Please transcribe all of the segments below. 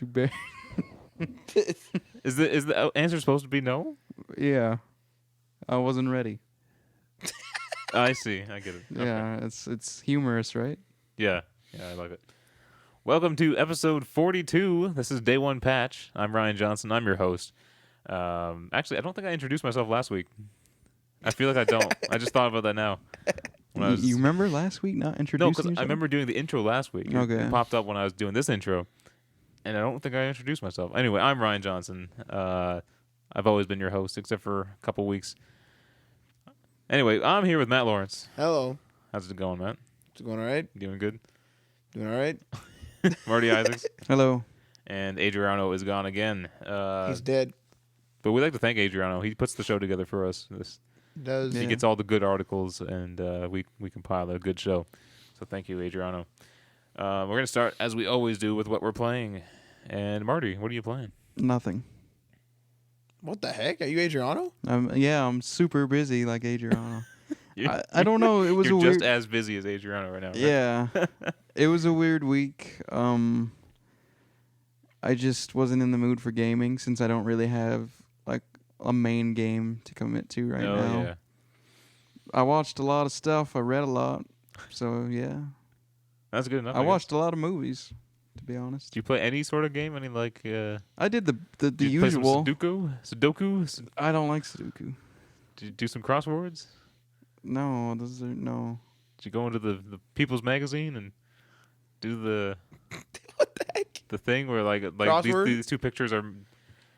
too big. Is the answer supposed to be no? Yeah, I wasn't ready. I see. I get it. Okay. Yeah, it's humorous, right? Yeah, I like it. Welcome to episode 42. This is Day One Patch. I'm Ryan Johnson. I'm your host. Actually, I don't think I introduced myself last week. I feel like I don't. I just thought about that now. You remember last week not No, introducing because yourself? I remember doing the intro last week. Okay. It popped up when I was doing this intro, and I don't think I introduced myself. Anyway, I'm Ryan Johnson. I've always been your host, except for a couple weeks. Anyway, I'm here with Matt Lawrence. Hello. How's it going, Matt? Is it going all right? Doing good? Doing all right? Marty Isaacs. Hello. And Adriano is gone again. He's dead. But we'd like to thank Adriano. He puts the show together for us. Does. Yeah. He gets all the good articles, and we compile a good show. So thank you, Adriano. We're going to start, as we always do, with what we're playing. And Marty, what are you playing? Nothing. What the heck? Are you Adriano? I'm super busy like Adriano. You're- I don't know. It was You're a just weird. as busy as Adriano right now. Right? Yeah, it was a weird week. I just wasn't in the mood for gaming since I don't really have like a main game to commit to right now. Yeah. I watched a lot of stuff. I read a lot. So yeah, That's good enough. I guess. watched a lot of movies. To be honest, Do you play any sort of game? Any like? I did the Did you play some usual. Sudoku? I don't like Sudoku. Did you do some crosswords? No, those are no. Did you go into the People's Magazine and do the What the heck? the thing where like Crossword? these two pictures are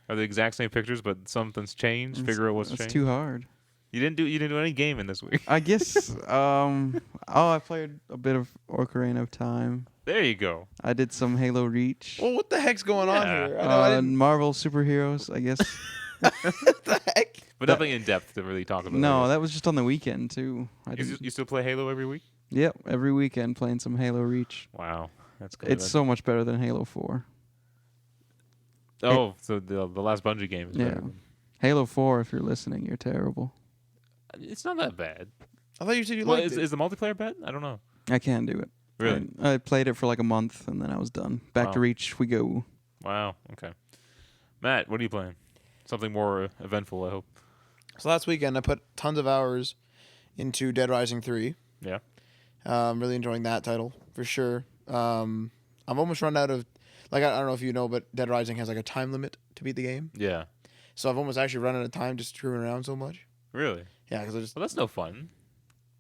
the exact same pictures, but something's changed. Figure out what's That's changed. too hard. You didn't do any gaming this week. I guess. I played a bit of Ocarina of Time. There you go. I did some Halo Reach. Well, what the heck's going on Yeah. here? I know I didn't. Marvel superheroes, I guess. What the heck? But nothing in depth to really talk about. No, I that was just on the weekend too. guess. You still play Halo every week? Yep, every weekend playing some Halo Reach. Wow, that's good. It's so much better than Halo 4. so the last Bungie game is Yeah. better. Halo 4, if you're listening, you're terrible. It's not that bad. I thought you said you Well, liked it. is the multiplayer bad? I don't know. I can't do it. Really? I played it for like a month and then I was done. Back to Wow. Reach we go. Wow. Okay. Matt, what are you playing? Something more eventful, I hope. So last weekend I put tons of hours into Dead Rising 3. Yeah. Really enjoying that title for sure. I'm almost run out of, like, I don't know if you know, but Dead Rising has like a time limit to beat the game. Yeah. So I've almost actually run out of time just screwing around so much. Really? Yeah, because I just Well, that's no fun.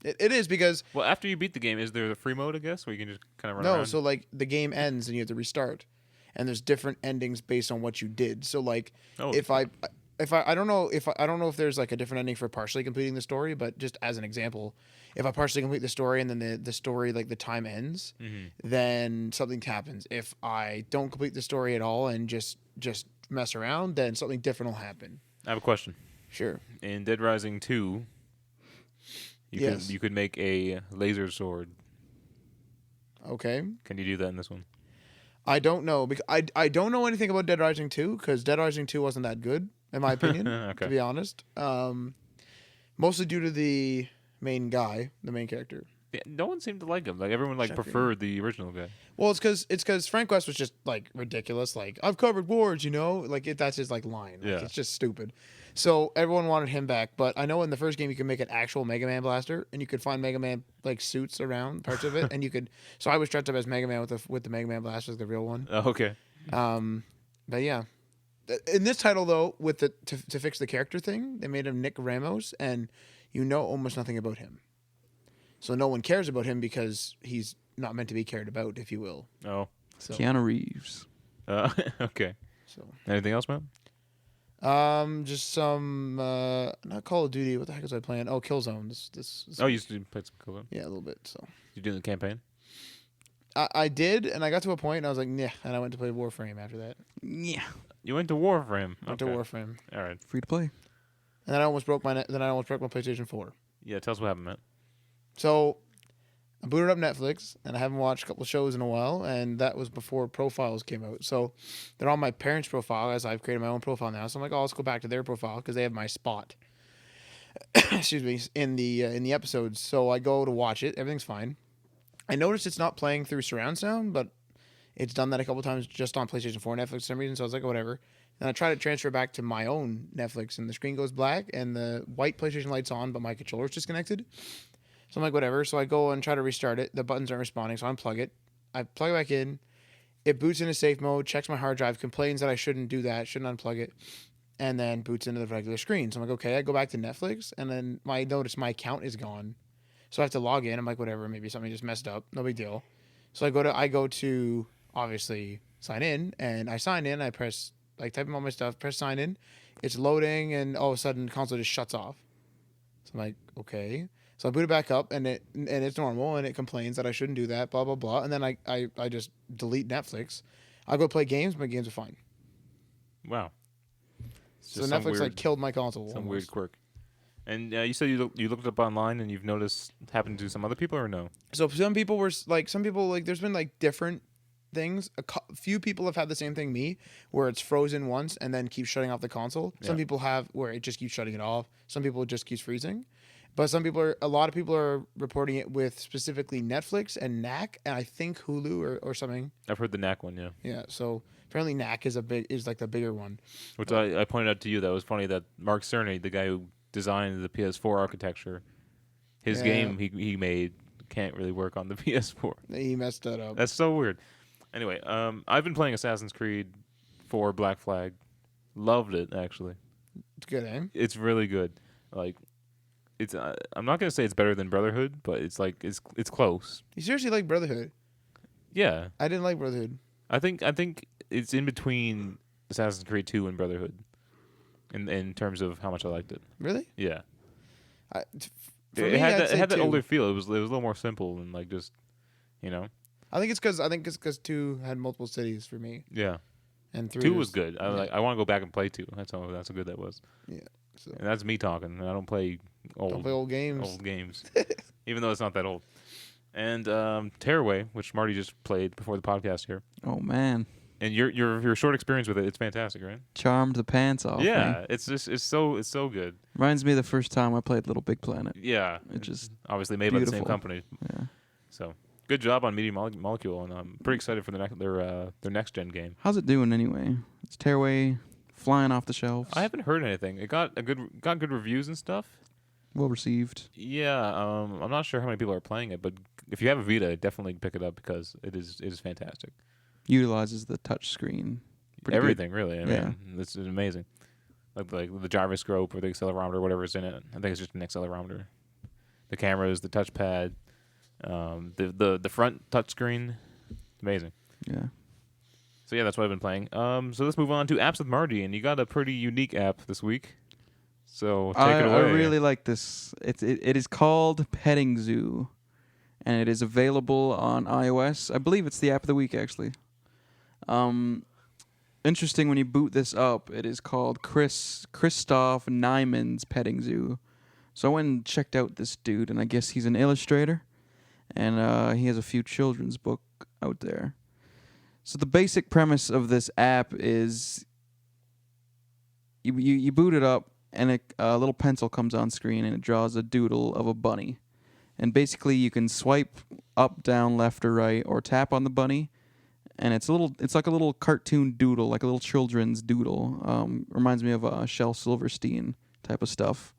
it is because Well, after you beat the game, is there the free mode, I guess, where you can just kind of run no, around? so like the game ends and you have to restart, and there's different endings based on what you did. So like Oh, if I don't know if there's like a different ending for partially completing the story, but just as an example, if I partially complete the story and then the story like the time ends, then something happens. If I don't complete the story at all and just mess around, then something different will happen. I have a question. Sure. In Dead Rising 2, Yes. you could make a laser sword. Okay. Can you do that in this one? I don't know because I don't know anything about Dead Rising 2 because Dead Rising 2 wasn't that good in my opinion. Okay. To be honest, mostly due to the main guy, the main character. Yeah, no one seemed to like him. Like everyone Shocking. preferred the original guy. Well, it's because Frank West was just like ridiculous. Like I've covered wars, you know, like that's his like line. Like, Yeah. it's just stupid. So everyone wanted him back, but I know in the first game you could make an actual Mega Man blaster, and you could find Mega Man like suits around parts of it, and you could. So I was dressed up as Mega Man with the Mega Man blaster, the real one. Oh, okay. But yeah, in this title though, with the to fix the character thing, they made him Nick Ramos, and you know almost nothing about him. So no one cares about him because he's not meant to be cared about, if you will. Oh. So, Keanu Reeves. Okay. so Anything else, man? just some not Call of Duty. What the heck was I playing? Oh, Killzone. This Oh, you used to play some Call of Duty. yeah, a little bit. So You doing the campaign? I did, and I got to a point, and I was like, nah, and I went to play Warframe after that. Yeah. You went to Warframe. Went Okay. to Warframe, All right. Free to play. and then I almost broke my PlayStation 4. Yeah, tell us what happened, Matt. So I booted up Netflix, and I haven't watched a couple of shows in a while, and that was before profiles came out. So they're on my parents' profile, as I've created my own profile now. So I'm like, oh, let's go back to their profile because they have my spot. Excuse me, in the episodes. So I go to watch it. Everything's fine. I noticed it's not playing through surround sound, but It's done that a couple times just on PlayStation 4 Netflix for some reason. So I was like, whatever. Then I try to transfer back to my own Netflix, and the screen goes black, and the white PlayStation light's on, but my controller's disconnected. So I'm like, whatever. So I go and try to restart it. The buttons aren't responding, so I unplug it. I plug it back in. It boots into safe mode, checks my hard drive, complains that I shouldn't do that, shouldn't unplug it, and then boots into the regular screen. So I'm like, okay. I go back to Netflix, and then notice my account is gone. So I have to log in. I'm like, whatever. Maybe something just messed up. No big deal. So I go to obviously sign in, and I sign in. I press type in all my stuff, press sign in. It's loading, and all of a sudden the console just shuts off. So I'm like, okay. So I boot it back up, and it's normal, and it complains that I shouldn't do that, blah blah blah. And then I just delete Netflix. I go play games. My games are fine. Wow. So Netflix killed my console. Some weird quirk. And you said you looked up online and you've noticed happened to some other people or no? So some people there's been different things. A few people have had the same thing me, where it's frozen once and then keeps shutting off the console. Some people have where it just keeps shutting it off. Some people it just keeps freezing. But a lot of people are reporting it with specifically Netflix and Knack, and I think Hulu or something. I've heard the Knack one, yeah. Yeah, so apparently Knack is the bigger one. Which I pointed out to you that was funny that Mark Cerny, the guy who designed the PS4 architecture, his game he made can't really work on the PS4. He messed that up. That's so weird. Anyway, I've been playing Assassin's Creed 4 Black Flag. Loved it, actually. It's good, eh? It's really good. It's I'm not gonna say it's better than Brotherhood, but it's close. You seriously like Brotherhood? Yeah, I didn't like Brotherhood. I think it's in between Assassin's Creed 2 and Brotherhood, in terms of how much I liked it. Really? Yeah. It had that older feel. It was a little more simple and just, I think it's because 2 had multiple cities for me. Yeah. And 3 2 was good. I want to go back and play 2. That's how good that was. Yeah. So. And that's me talking. I don't play old games. Old games, even though it's not that old. And Tearaway, which Marty just played before the podcast here. Oh man! And your short experience with it, it's fantastic, right? Charmed the pants off. Yeah, me. it's so good. Reminds me of the first time I played Little Big Planet. Yeah, it's just obviously made by the same company. Yeah. So good job on Media Molecule, and I'm pretty excited for their next gen game. How's it doing anyway? It's Tearaway flying off the shelves. I haven't heard anything. It got good reviews and stuff. Well received. Yeah, I'm not sure how many people are playing it, but if you have a Vita, definitely pick it up because it is fantastic. Utilizes the touch screen. Everything, really. I mean, it's amazing. Like the gyroscope or the accelerometer or whatever is in it. I think it's just an accelerometer. The cameras, the touchpad, the front touchscreen. Amazing. Yeah. So yeah, that's what I've been playing. So let's move on to apps with Marty, and you got a pretty unique app this week. So take it away. I really like this. It is called Petting Zoo, and it is available on iOS. I believe it's the app of the week, actually. Interesting, when you boot this up, it is called Christoph Nyman's Petting Zoo. So I went and checked out this dude, and I guess he's an illustrator, and he has a few children's book out there. So the basic premise of this app is you boot it up, and a little pencil comes on screen, and it draws a doodle of a bunny. And basically, you can swipe up, down, left, or right, or tap on the bunny, and it's like a little cartoon doodle, like a little children's doodle. Reminds me of Shel Silverstein type of stuff.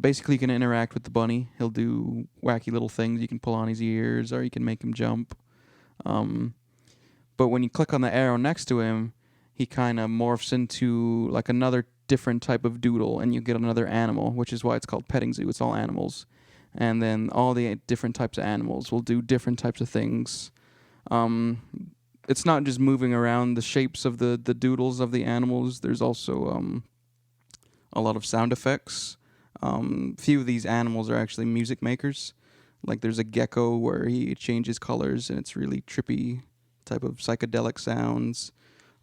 Basically, you can interact with the bunny. He'll do wacky little things. You can pull on his ears, or you can make him jump. But when you click on the arrow next to him, he kind of morphs into like another different type of doodle, and you get another animal, which is why it's called Petting Zoo. It's all animals. And then all the different types of animals will do different types of things. It's not just moving around the shapes of the doodles of the animals. There's also a lot of sound effects. Few of these animals are actually music makers. Like there's a gecko where he changes colors, and it's really trippy type of psychedelic sounds.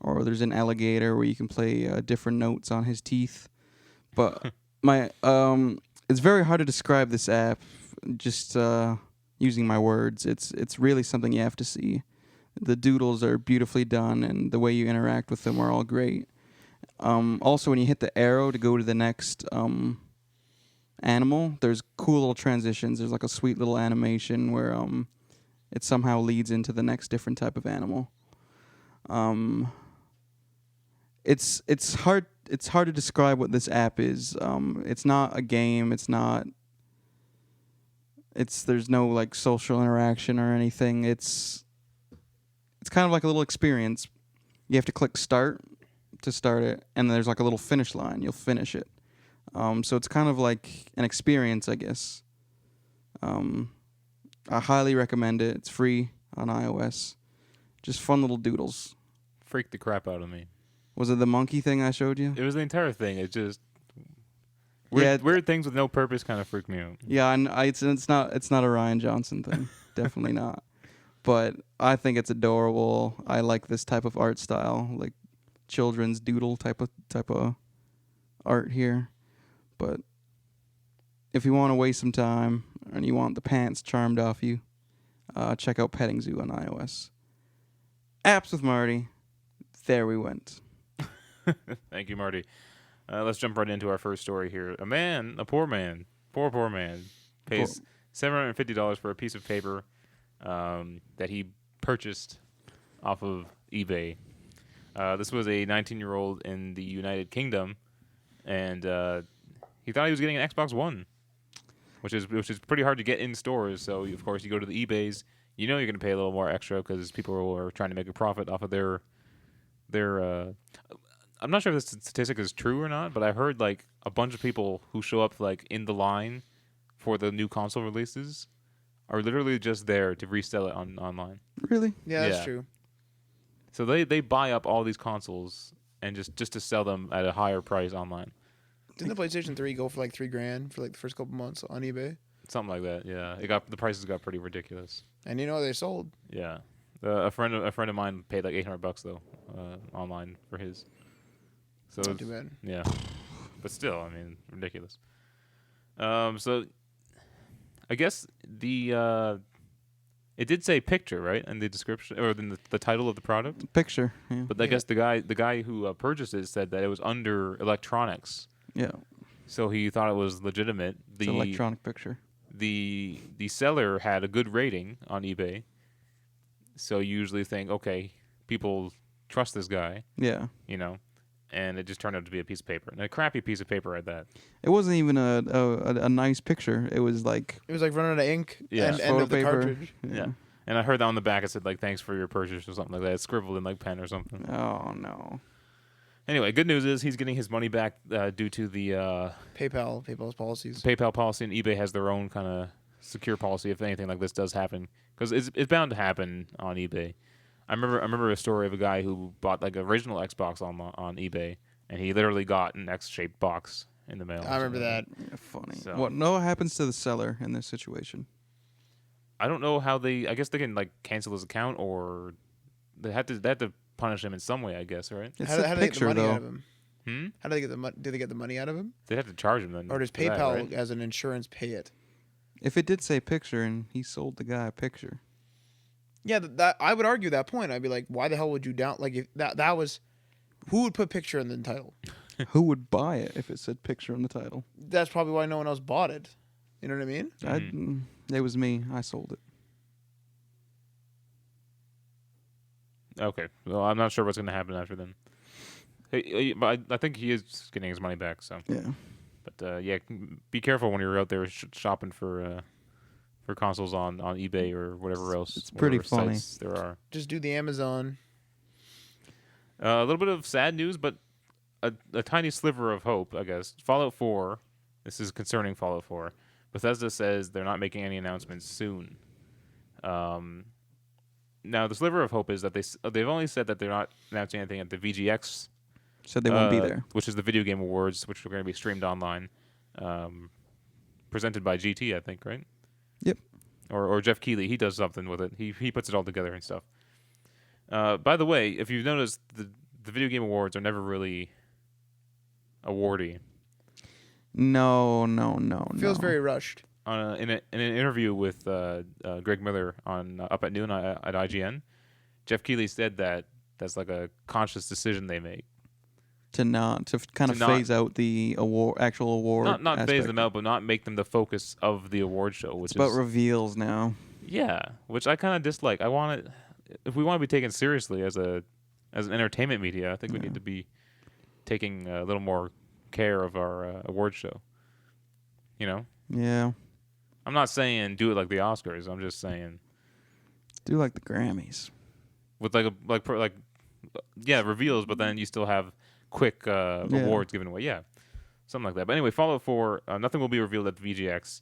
Or there's an alligator where you can play different notes on his teeth. But it's very hard to describe this app just using my words. It's really something you have to see. The doodles are beautifully done, and the way you interact with them are all great. Also, when you hit the arrow to go to the next animal, there's cool little transitions. There's like a sweet little animation where it somehow leads into the next different type of animal. It's hard to describe what this app is. It's not a game. There's no like social interaction or anything. It's kind of like a little experience. You have to click start to start it, and there's like a little finish line. You'll finish it. So it's kind of like an experience, I guess. I highly recommend it. It's free on iOS. Just fun little doodles. Freaked the crap out of me. Was it the monkey thing I showed you? It was the entire thing. It just Yeah, weird things with no purpose kind of freak me out. Yeah, and it's not a Ryan Johnson thing. Definitely not. But I think it's adorable. I like this type of art style, like children's doodle type of art here. But if you want to waste some time and you want the pants charmed off you, check out Petting Zoo on iOS. Apps with Marty. There we went. Thank you, Marty. Let's jump right into our first story here. A poor man, pays $750 for a piece of paper that he purchased off of eBay. This was a 19-year-old in the United Kingdom, and he thought he was getting an Xbox One, which is pretty hard to get in stores. So of course you go to the eBays. You know you're going to pay a little more extra because people are trying to make a profit off of their. I'm not sure if this statistic is true or not, but I heard like a bunch of people who show up like in the line for the new console releases are literally just there to resell it online. Really? Yeah, that's Yeah. true. So they buy up all these consoles and just to sell them at a higher price online. Didn't the PlayStation 3 go for like $3,000 for like the first couple months on eBay? Something like that. Yeah, the prices got pretty ridiculous. And you know they sold. Yeah, a friend of mine paid like $800 though online for his. So Not too bad. Yeah, but still, I mean, ridiculous. So I guess it did say picture, right, in the description or in the title of the product. Picture. Yeah. But I guess the guy who purchased it said that it was under electronics. Yeah. So he thought it was legitimate. It's an electronic picture. The seller had a good rating on eBay. So you usually think, okay, people trust this guy, Yeah. you know, and it just turned out to be a piece of paper, and a crappy piece of paper at that. It wasn't even a nice picture. It was like It was like running out of ink Yeah. and end of the photo paper. cartridge. Yeah. And I heard that on the back it said like thanks for your purchase or something like that. It's scribbled in like pen or something. Oh no. Anyway, good news is he's getting his money back due to the PayPal's policies. PayPal policy, and eBay has their own kind of secure policy if anything like this does happen, because it's bound to happen on eBay. I remember a story of a guy who bought like original Xbox on eBay, and he literally got an X-shaped box in the mail. I remember that. Yeah, funny. So- What happens to the seller in this situation? I don't know how I guess they can like cancel his account, or they had to punish him in some way, I guess, right? It's How a do they get the picture money though. out of him? How do they get the money? Do they get the money out of him, They have to charge him then. or does for that, PayPal right? as an insurance pay it? If it did say picture and he sold the guy a picture. Yeah, that I would argue that point. I'd be like, why the hell would you like if that was who would put picture in the title? Who would buy it if it said picture in the title? That's probably why no one else bought it. You know what I mean? It was me. I sold it. Okay. Well, I'm not sure what's going to happen after then. But I think he is getting his money back. So, Yeah. but yeah, be careful when you're out there shopping for consoles on eBay or whatever else. It's pretty whatever funny. sites there are. Just do the Amazon. A little bit of sad news, but a tiny sliver of hope, I guess. Fallout 4. This is concerning Fallout 4. Bethesda says they're not making any announcements soon. Now, the sliver of hope is that they've only said that they're not announcing anything at the VGX. Said they won't be there. Which is the Video Game Awards, which are going to be streamed online. Presented by GT, I think, right? Yep. Or Jeff Keighley. He does something with it. He puts it all together and stuff. By the way, if you've noticed, the Video Game Awards are never really awardy. No. Feels very rushed. In an interview with Greg Miller on Up at Noon at IGN, Jeff Keighley said that that's like a conscious decision they make. To kind of phase out the actual award. Not phase aspect. them out, but not make them the focus of the award show. Which It's about is reveals now. Yeah, which I kind of dislike. I want it if we want to be taken seriously as an entertainment media. I think we need to be taking a little more care of our award show. You know? Yeah. I'm not saying do it like the Oscars. I'm just saying Do like the Grammys. with reveals, but then you still have quick awards given away. Yeah, something like that. But anyway, Fallout 4. Nothing will be revealed at the VGX.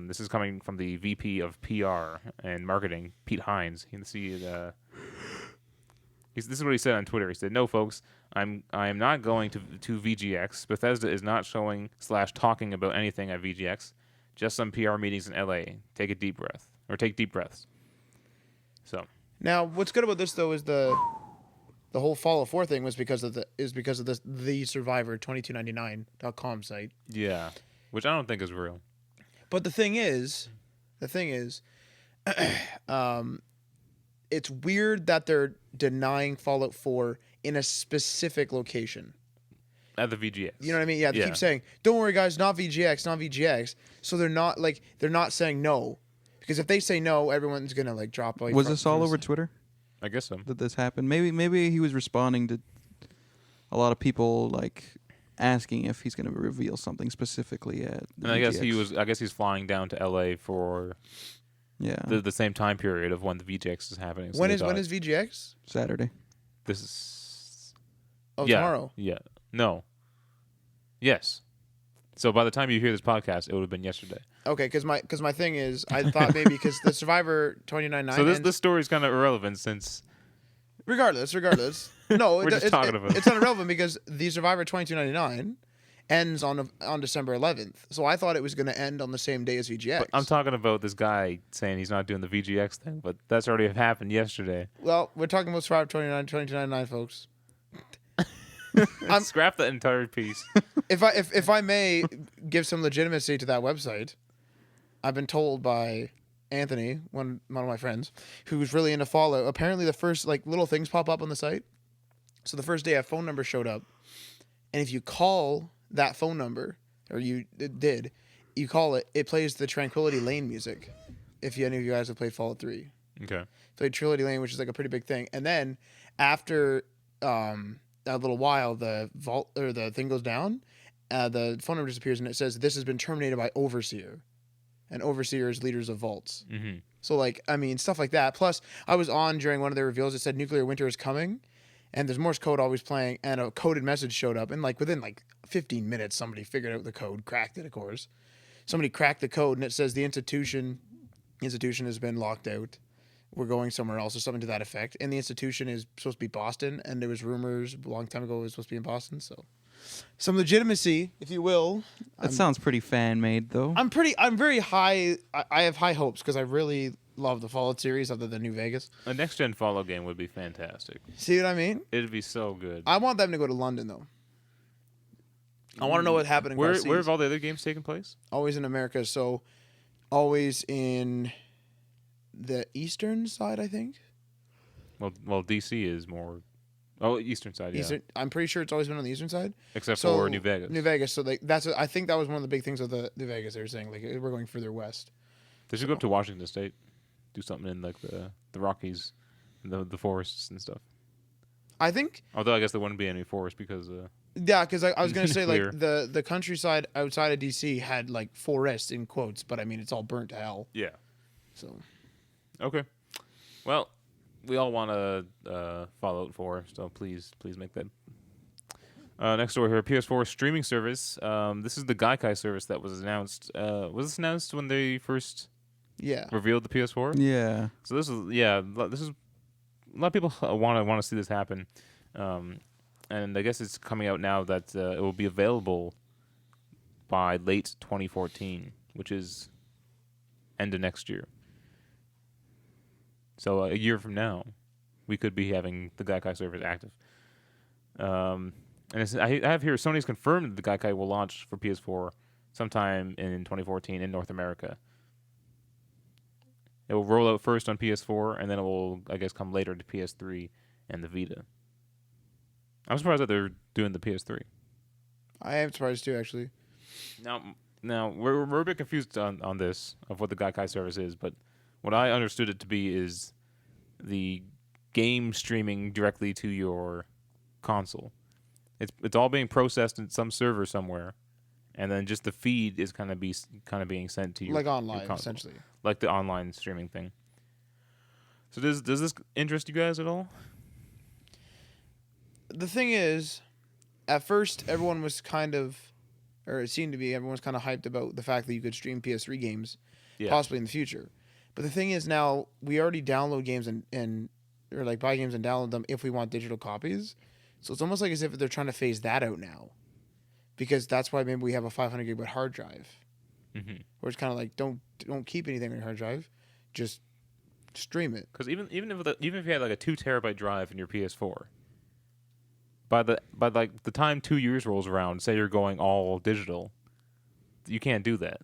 This is coming from the VP of PR and Marketing, Pete Hines. You can see it. This is what he said on Twitter. He said, "No, folks, I am not going to VGX. Bethesda is not showing / talking about anything at VGX. Just some PR meetings in LA. Take deep breaths." So Now, what's good about this though is the whole Fallout 4 thing was because of this the Survivor 2299.com site. yeah, which I don't think is real. But the thing is, it's weird that they're denying Fallout 4 in a specific location. At the VGX. You know what I mean? Yeah, they keep saying, "Don't worry, guys, not VGX, not VGX." So they're not saying no, because if they say no, everyone's gonna like drop. Like, Was this all over Twitter I guess so. that this happened? Maybe he was responding to a lot of people like asking if he's going to reveal something specifically at. And I guess he's flying down to LA for the same time period of when the VGX is happening. So when is VGX? Saturday. This is tomorrow. Yeah. No. Yes. So by the time you hear this podcast, it would have been yesterday. Okay, because my thing is, I thought maybe because the Survivor 299. So this story is kind of irrelevant since. Regardless. No, we're just talking about it. It's not irrelevant because the Survivor 2299 ends on December 11th. So I thought it was going to end on the same day as VGX. But I'm talking about this guy saying he's not doing the VGX thing, but that's already happened yesterday. Well, we're talking about Survivor 2299, folks. Scrap that entire piece. If I may give some legitimacy to that website, I've been told by Anthony, one of my friends, who's really into Fallout. Apparently, the first little things pop up on the site. So the first day, a phone number showed up, and if you call that phone number, or you call it, it plays the Tranquility Lane music. If any of you guys have played Fallout 3, Okay. played Tranquility Lane, which is like a pretty big thing, and then after a little while, the vault or the thing goes down, the phone number disappears, and it says this has been terminated by Overseer, and Overseer is leaders of vaults. Mm-hmm. So stuff like that. Plus, I was on during one of their reveals. It said nuclear winter is coming, and there's Morse code always playing, and a coded message showed up, and within 15 minutes, somebody figured out the code, cracked it. Of course, somebody cracked the code, and it says the institution has been locked out. We're going somewhere else or something to that effect. And the institution is supposed to be Boston, and there was rumors a long time ago it was supposed to be in Boston. So some legitimacy, if you will. That sounds pretty fan-made, though. I'm very high. I have high hopes because I really love the Fallout series other than New Vegas. A next-gen Fallout game would be fantastic. See what I mean? It'd be so good. I want them to go to London, though. I want to know what's happening. Where have all the other games taken place? Always in America. So always in the eastern side, I think. Well, DC is more. Oh, eastern side, yeah. Eastern, I'm pretty sure it's always been on the eastern side, except for New Vegas. New Vegas. So I think that was one of the big things of the New Vegas. They were saying we're going further west. They should go up to Washington State, do something in the Rockies, and the forests and stuff. I think. Although I guess there wouldn't be any forest because. Yeah, because I was gonna say Nuclear. the countryside outside of DC had forests in quotes, but I mean it's all burnt to hell. Yeah. So. Okay. Well, we all want to Fallout 4, so please make that. Next door here, PS4 streaming service. This is the Gaikai service that was announced. Was this announced when they first revealed the PS4? Yeah. So this is a lot of people want to see this happen, and I guess it's coming out now that it will be available by late 2014, which is end of next year. So a year from now, we could be having the Gaikai service active. And I have here Sony's confirmed that the Gaikai will launch for PS4 sometime in 2014 in North America. It will roll out first on PS4, and then it will, I guess, come later to PS3 and the Vita. I'm surprised that they're doing the PS3. I am surprised too, actually. Now we're a bit confused on this of what the Gaikai service is, but what I understood it to be is the game streaming directly to your console. It's all being processed in some server somewhere, and then just the feed is kind of being sent to your Like online, your console. essentially. Like the online streaming thing. So does this interest you guys at all? The thing is, at first, everyone was it seemed to be, everyone was kind of hyped about the fact that you could stream PS3 games, possibly in the future. But the thing is now, we already download games or like buy games and download them if we want digital copies. So it's almost like as if they're trying to phase that out now. Because that's why maybe we have a 500 gigabyte hard drive. Mm-hmm. Where it's kind of like, don't keep anything on your hard drive, just stream it. Because even if you had like a 2 terabyte drive in your PS4, by like the time 2 years rolls around, say you're going all digital, you can't do that.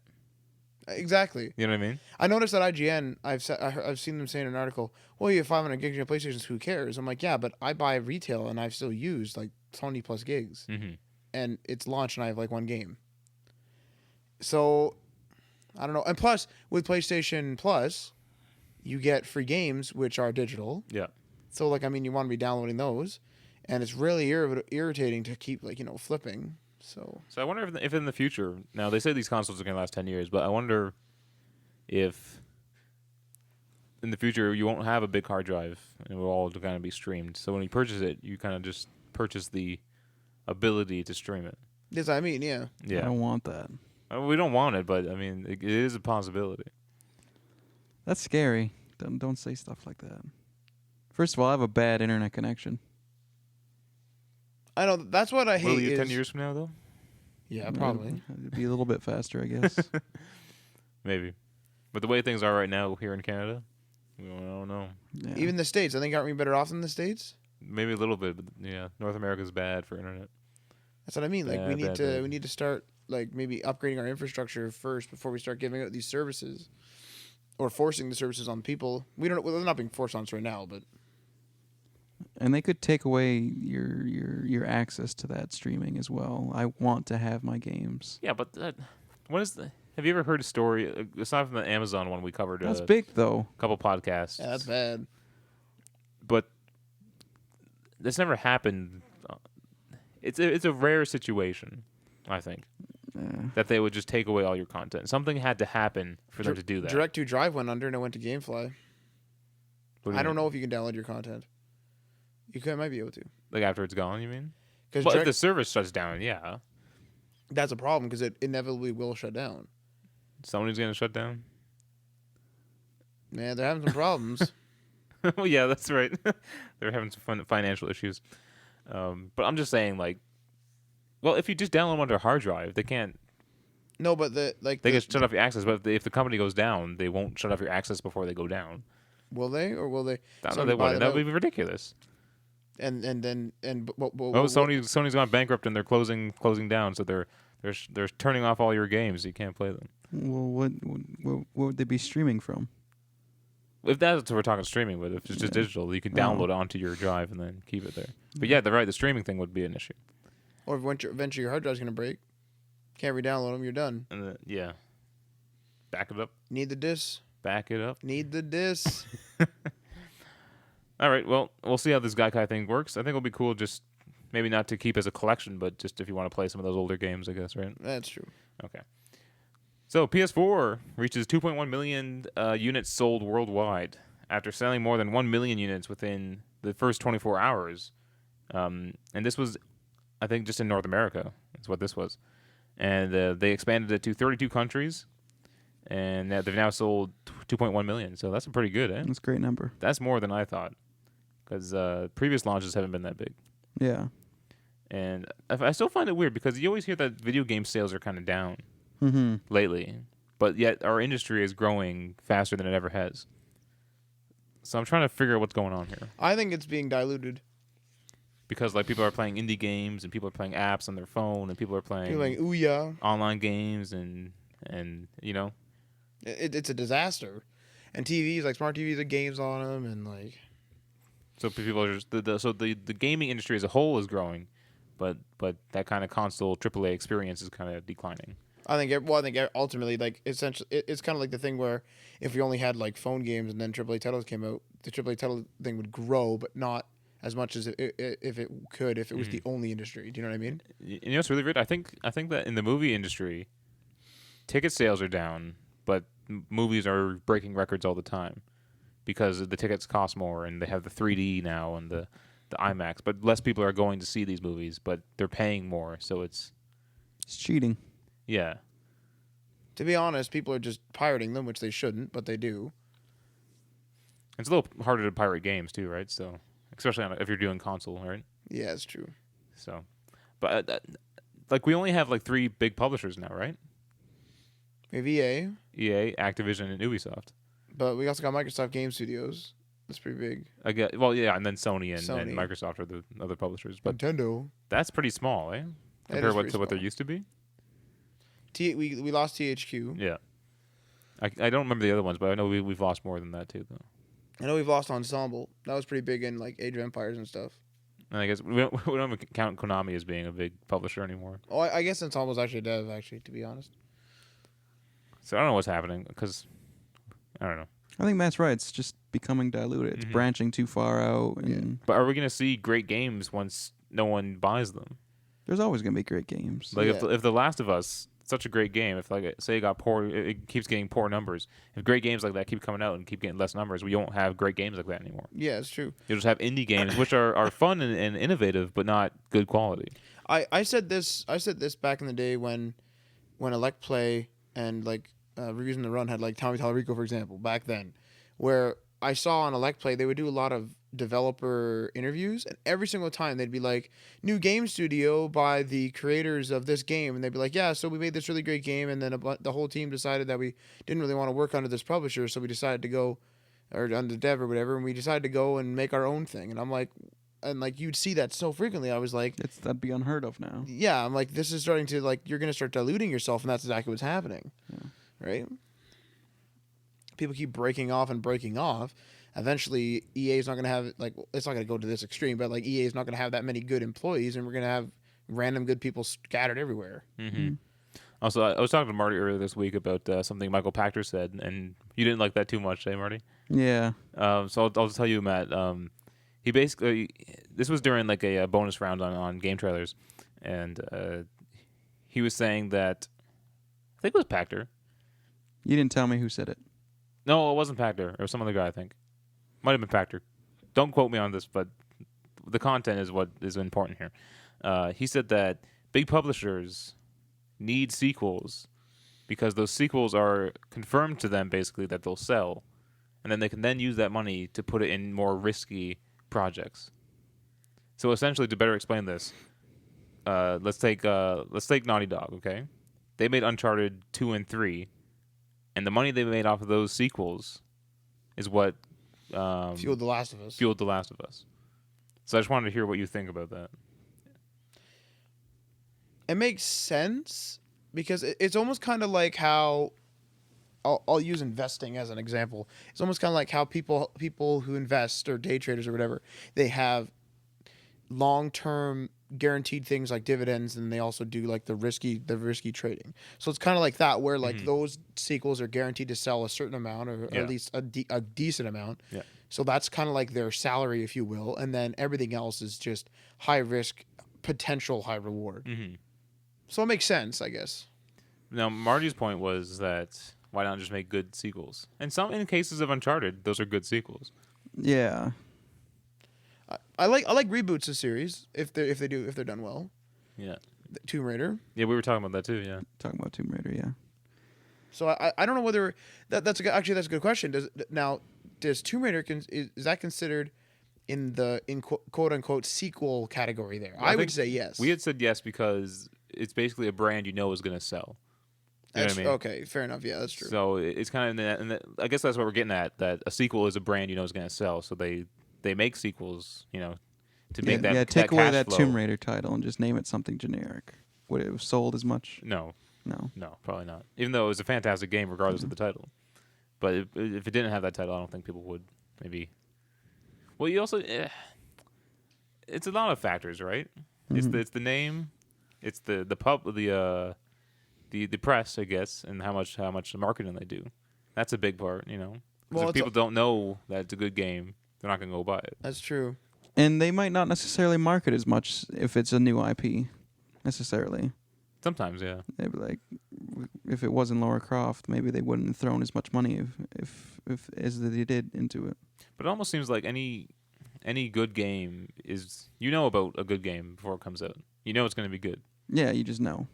Exactly. You know what I mean? I noticed that IGN, I've seen them say in an article, well, you have 500 gigs in your PlayStation, who cares? I'm like, yeah, but I buy retail and I've still used like 20 plus gigs. Mm-hmm. And it's launched and I have like one game. So, I don't know. And plus, with PlayStation Plus, you get free games, which are digital. Yeah. So, like, I mean, you want to be downloading those. And it's really irritating to keep, like, flipping. So I wonder if in the future, now they say these consoles are going to last 10 years, but I wonder if in the future you won't have a big hard drive and it will all kind of be streamed. So when you purchase it, you kind of just purchase the ability to stream it. Yes, I mean, yeah. I don't want that. We don't want it, but I mean, it is a possibility. That's scary. Don't say stuff like that. First of all, I have a bad internet connection. I know, that's what I hate. Will you 10 years from now, though? Yeah, probably. It'd be a little bit faster, I guess. Maybe. But the way things are right now here in Canada, I don't know. Yeah. Even the States, I think, aren't we better off than the States? Maybe a little bit, but yeah, North America's bad for internet. That's what I mean. Like, Bad, we need bad, to bad. we need to start, like, maybe upgrading our infrastructure first before we start giving out these services. Or forcing the services on people. Well, they're not being forced on us right now, but... And they could take away your access to that streaming as well. I want to have my games. Yeah, but have you ever heard a story, aside from the Amazon one we covered That's big, though. a couple podcasts? Yeah, that's bad. But this never happened. It's a rare situation, I think, that they would just take away all your content. Something had to happen for them to do that. Direct2 Drive went under and it went to GameFly. I don't know if you can download your content. You might be able to. Like after it's gone, you mean? Because But if the service shuts down, yeah. that's a problem because it inevitably will shut down. Sony's going to shut down? Man, they're having some problems. Well, yeah, that's right. They're having some financial issues. But I'm just saying, like, well, if you just download them onto a hard drive, they can't. No, but They can shut off your access, but if the company goes down, they won't shut off your access before they go down. Will they, or will they? I don't know, they wouldn't. That would be ridiculous. Sony's gone bankrupt and they're closing down, so they're turning off all your games. So you can't play them. Well, what would they be streaming from? If that's what we're talking streaming, but if it's just digital, you can download it onto your drive and then keep it there. But yeah, they're right. The streaming thing would be an issue. Or eventually your hard drive's gonna break. Can't re-download them. You're done. And then, yeah, back it up. Need the disc. Back it up. Need the disc. All right. Well, we'll see how this Gaikai thing works. I think it'll be cool. Just maybe not to keep as a collection, but just if you want to play some of those older games, I guess. Right. That's true. Okay. So PS4 reaches 2.1 million units sold worldwide after selling more than 1 million units within the first 24 hours. And this was, I think, just in North America. That's what this was. And they expanded it to 32 countries. And they've now sold 2.1 million. So that's pretty good, eh? That's a great number. That's more than I thought. Because previous launches haven't been that big. Yeah. And I still find it weird because you always hear that video game sales are kind of down lately. But yet our industry is growing faster than it ever has. So I'm trying to figure out what's going on here. I think it's being diluted. Because like people are playing indie games and people are playing apps on their phone and people are playing Ouya. online games and you know. It's a disaster. And TVs, like smart TVs, have games on them and like. So people are just the gaming industry as a whole is growing, but that kind of console AAA experience is kind of declining. I think ultimately, like, essentially, it's kind of like the thing where if we only had like phone games and then AAA titles came out, the AAA title thing would grow, but not as much as if it could if it was the only industry. Do you know what I mean? You know what's really weird? I think that in the movie industry, ticket sales are down, but movies are breaking records all the time because the tickets cost more, and they have the 3D now and the IMAX. But less people are going to see these movies, but they're paying more, so it's cheating. yeah. To be honest, people are just pirating them, which they shouldn't, but they do. It's a little harder to pirate games too, right? So especially if you're doing console, right? Yeah, it's true. So, but like we only have like 3 big publishers now, right? We have EA, EA, Activision, and Ubisoft. but we also got Microsoft Game Studios. That's pretty big. I guess, well, yeah, and then Sony and Sony. Microsoft are the other publishers, but Nintendo. that's pretty small, eh? Compared to what there used to be. We lost THQ. Yeah, I don't remember the other ones, but I know we've lost more than that too, though. I know we've lost Ensemble. That was pretty big in like Age of Empires and stuff. And I guess we don't count Konami as being a big publisher anymore. Oh, I guess Ensemble's actually a dev, actually, to be honest. So I don't know what's happening because I don't know. I think Matt's right. It's just becoming diluted. It's branching too far out. And But are we going to see great games once no one buys them? there's always going to be great games. Like Yeah. if The Last of Us, such a great game, if like say it keeps getting poor numbers. If great games like that keep coming out and keep getting less numbers, we won't have great games like that anymore. Yeah, it's true. You'll just have indie games which are fun and innovative, but not good quality. I said this back in the day when Elect Play and like Reviews in the Run had like Tommy Tallarico, for example, back then, where I saw on Elect Play they would do a lot of developer interviews, and every single time they'd be like, new game studio by the creators of this game, and they'd be like, yeah, so we made this really great game, and then the whole team decided that we didn't really want to work under this publisher, so we decided to go, or under dev or whatever, and we decided to go and make our own thing. And I'm like, and like you'd see that so frequently, I was like, That'd be unheard of now. yeah, I'm like, this is starting to, like, you're going to start diluting yourself, and that's exactly what's happening. Yeah. Right? People keep breaking off. Eventually, EA is not going to have, like, it's not going to go to this extreme, but, like, EA is not going to have that many good employees, and we're going to have random good people scattered everywhere. Mm-hmm. Also, I was talking to Marty earlier this week about something Michael Pachter said, and you didn't like that too much, eh, Marty? Yeah. So I'll just tell you, Matt. He basically, this was during like a bonus round on game trailers, and he was saying that, I think it was Pachter. You didn't tell me who said it. No, it wasn't Pachter. It was some other guy, I think. Might have been Pachter. Don't quote me on this, but the content is what is important here. He said that big publishers need sequels because those sequels are confirmed to them basically that they'll sell, and then they can then use that money to put it in more risky projects. So essentially, to better explain this, let's take Naughty Dog. Okay, they made Uncharted 2 and 3, and the money they made off of those sequels is what Fueled The Last of Us. So I just wanted to hear what you think about that. It makes sense because it's almost kind of like how I'll use investing as an example. It's almost kind of like how people who invest or day traders or whatever, they have long-term guaranteed things like dividends, and they also do like the risky trading. So it's kind of like that where like those sequels are guaranteed to sell a certain amount or at least a decent amount. Yeah. So that's kind of like their salary, if you will, and then everything else is just high risk, potential high reward. Mm-hmm. So it makes sense, I guess. Now, Marty's point was that why not just make good sequels? And in cases of Uncharted, those are good sequels. Yeah. I like reboots of series if they're done well. Yeah. Tomb Raider. Yeah, we were talking about that too. Yeah. Talking about Tomb Raider, yeah. So I don't know whether that's a good question. Does Tomb Raider is that considered in the quote unquote sequel category there? I would say yes. We had said yes because it's basically a brand you know is going to sell. You know what I mean? Okay, fair enough. Yeah, that's true. So it's kind of and I guess that's what we're getting at. That a sequel is a brand you know is going to sell. So they make sequels, you know, to make that. Yeah, take that away cash that flow. Tomb Raider title and just name it something generic. Would it have sold as much? No, No. probably not. Even though it was a fantastic game, regardless of the title. But if it didn't have that title, I don't think people would maybe. Well, you also, it's a lot of factors, right? Mm-hmm. It's the name, it's the the press, I guess, and how much marketing they do. That's a big part, you know. Because Well, if people don't know that it's a good game, they're not gonna go buy it. That's true. And they might not necessarily market as much if it's a new IP, necessarily. Sometimes, yeah. They'd be like, if it wasn't Lara Croft, maybe they wouldn't have thrown as much money if as they did into it. But it almost seems like any good game is, you know, about a good game before it comes out. You know it's going to be good. Yeah, you just know.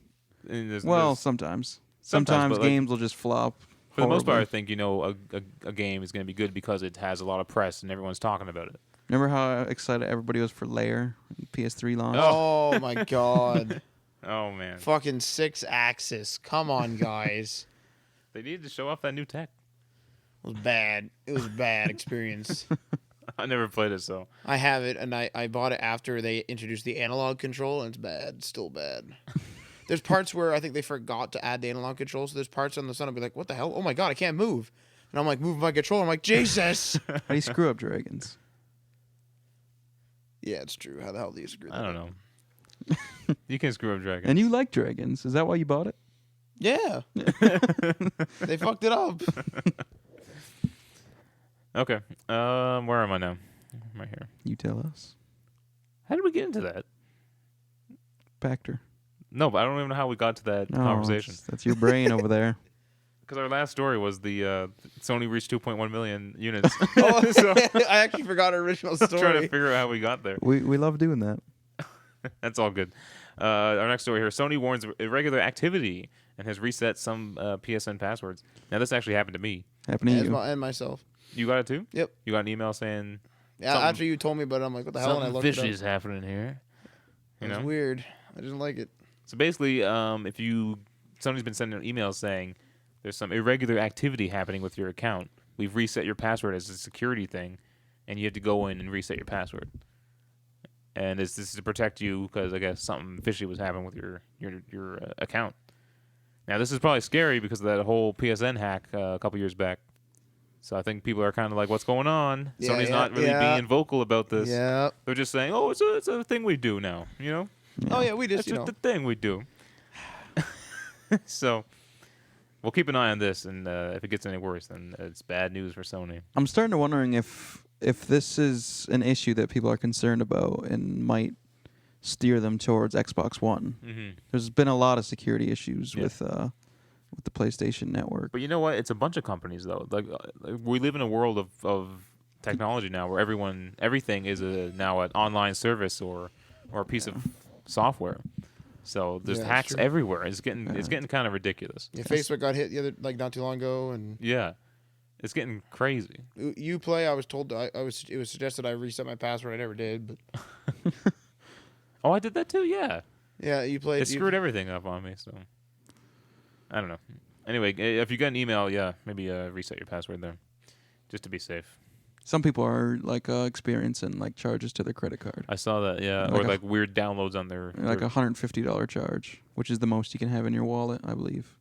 And Sometimes but, like, games will just flop. for the most part, I horribly. think, you know, a game is going to be good because it has a lot of press and everyone's talking about it. Remember how excited everybody was for Lair, PS3 launch? Oh my god. Oh man, Fucking 6-axis. Come on, guys. they needed to show off that new tech. It was bad. It was a bad experience. I never played it, so I have it, and I bought it after they introduced the analog control, and it's bad. It's still bad. There's parts where I think they forgot to add the analog control, so there's parts on the sun I'll be like, what the hell? Oh my god, I can't move. And I'm like, moving my controller. I'm like, Jesus. How do you screw up dragons? Yeah, it's true. How the hell do you screw that I don't up? know. You can screw up dragons. And you like dragons. Is that why you bought it? Yeah. They fucked it up. Okay. Where am I now? I'm right here. You tell us. How did we get into that? Bacter. No, but I don't even know how we got to that conversation. That's your brain over there. Because our last story was the Sony reached 2.1 million units. Oh, So I actually forgot our original I'm trying to story. figure out how we got there. We love doing that. That's all good. Our next story here. Sony warns irregular activity and has reset some PSN passwords. Now, this actually happened to me. Happened to And you. and myself. You got it too? Yep. You got an email saying Yeah, Something- after you told me about it, I'm like, what the hell? And I something looked it fishy up. is happening here. You It was know? weird. I didn't like it. So basically, if Sony's been sending emails saying there's some irregular activity happening with your account. We've reset your password as a security thing, and you have to go in and reset your password. And this is to protect you because I guess something fishy was happening with your account. Now this is probably scary because of that whole PSN hack a couple years back. So I think people are kind of like, "What's going on?" Yeah, Sony's yeah, not really yeah. being vocal about this. Yeah. They're just saying, "Oh, it's a thing we do now." You know, Oh, yeah, we that's just, you just know. the thing we do. So we'll keep an eye on this, and if it gets any worse, then it's bad news for Sony. I'm starting to wondering if this is an issue that people are concerned about and might steer them towards Xbox One. Mm-hmm. There's been a lot of security issues Yeah. with the PlayStation Network. But you know what? It's a bunch of companies though. Like we live in a world of technology now, where everything is now an online service or a piece of software. So there's Yeah, that's hacks true. everywhere. It's getting kind of ridiculous. Yeah, Facebook got hit the other, like, not too long ago, and Yeah, it's getting crazy. you play. I was told it was suggested I reset my password. I never did, but Oh, I did that too. Yeah, yeah, you played. it screwed everything up on me. So I don't know. Anyway, if you get an email, yeah, maybe reset your password there, just to be safe. Some people are like experiencing like charges to their credit card, I saw that. Yeah, Like or a- like weird downloads on their like a $150 charge, which is the most you can have in your wallet, I believe.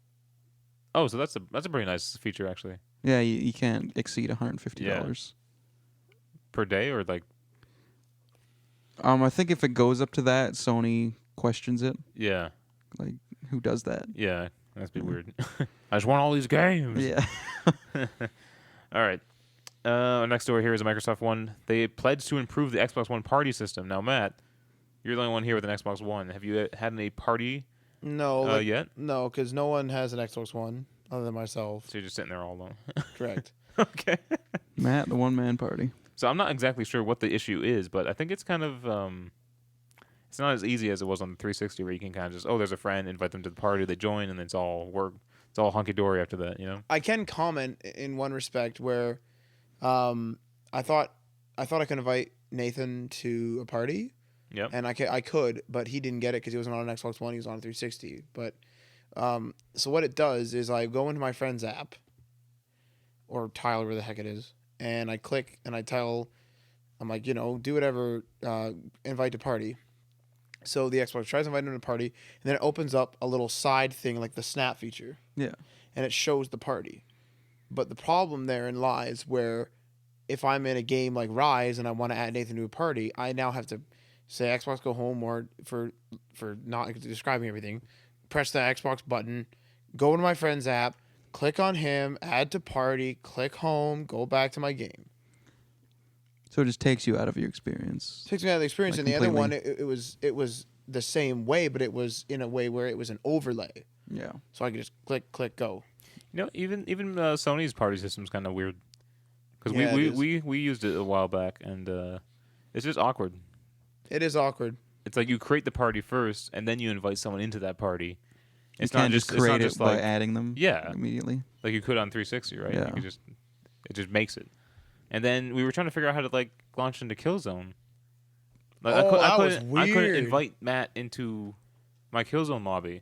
Oh, so that's a pretty nice feature actually. Yeah, you can't exceed $150. Per day or like I think if it goes up to that, Sony questions it. yeah. Like, who does that? Yeah, that's be weird. I just want all these games. Yeah. All right. Our next story here is a Microsoft one. They pledged to improve the Xbox One party system. Now, Matt, you're the only one here with an Xbox One. Have you had any party No, yet? no, because no one has an Xbox One other than myself. So you're just sitting there all alone. Correct. Okay. Matt, the one-man party. So I'm not exactly sure what the issue is, but I think it's kind of it's not as easy as it was on the 360, where you can kind of just there's a friend, invite them to the party, they join, and it's all hunky dory after that, you know. I can comment in one respect where, I thought I could invite Nathan to a party. Yep. And I could, but he didn't get it because he wasn't on an Xbox One. He was on a 360. But so what it does is I go into my friend's app, or Tile, where the heck it is, and I click and I'm like, do whatever, invite to party. So the Xbox tries to invite him to a party, and then it opens up a little side thing like the snap feature, Yeah. and it shows the party. But the problem therein lies where if I'm in a game like Rise and I want to add Nathan to a party, I now have to say Xbox go home, or for not describing everything, press the Xbox button, go to my friend's app, click on him, add to party, click home, go back to my game. So it just takes you out of your experience. Takes me out of the experience. Like And the other one, completely. it was the same way, but it was in a way where it was an overlay. Yeah. So I could just click, go. You know, even Sony's party system's kind of weird because Yeah, it we used it a while back, and it's just awkward. It is awkward. It's like you create the party first, and then you invite someone into that party. You can't just it's not create it just by like adding them. Yeah. Immediately. like you could on 360, right? Yeah. You could it just makes it. And then we were trying to figure out how to like launch into Killzone. Like, Oh, that was I couldn't weird. invite Matt into my Killzone lobby.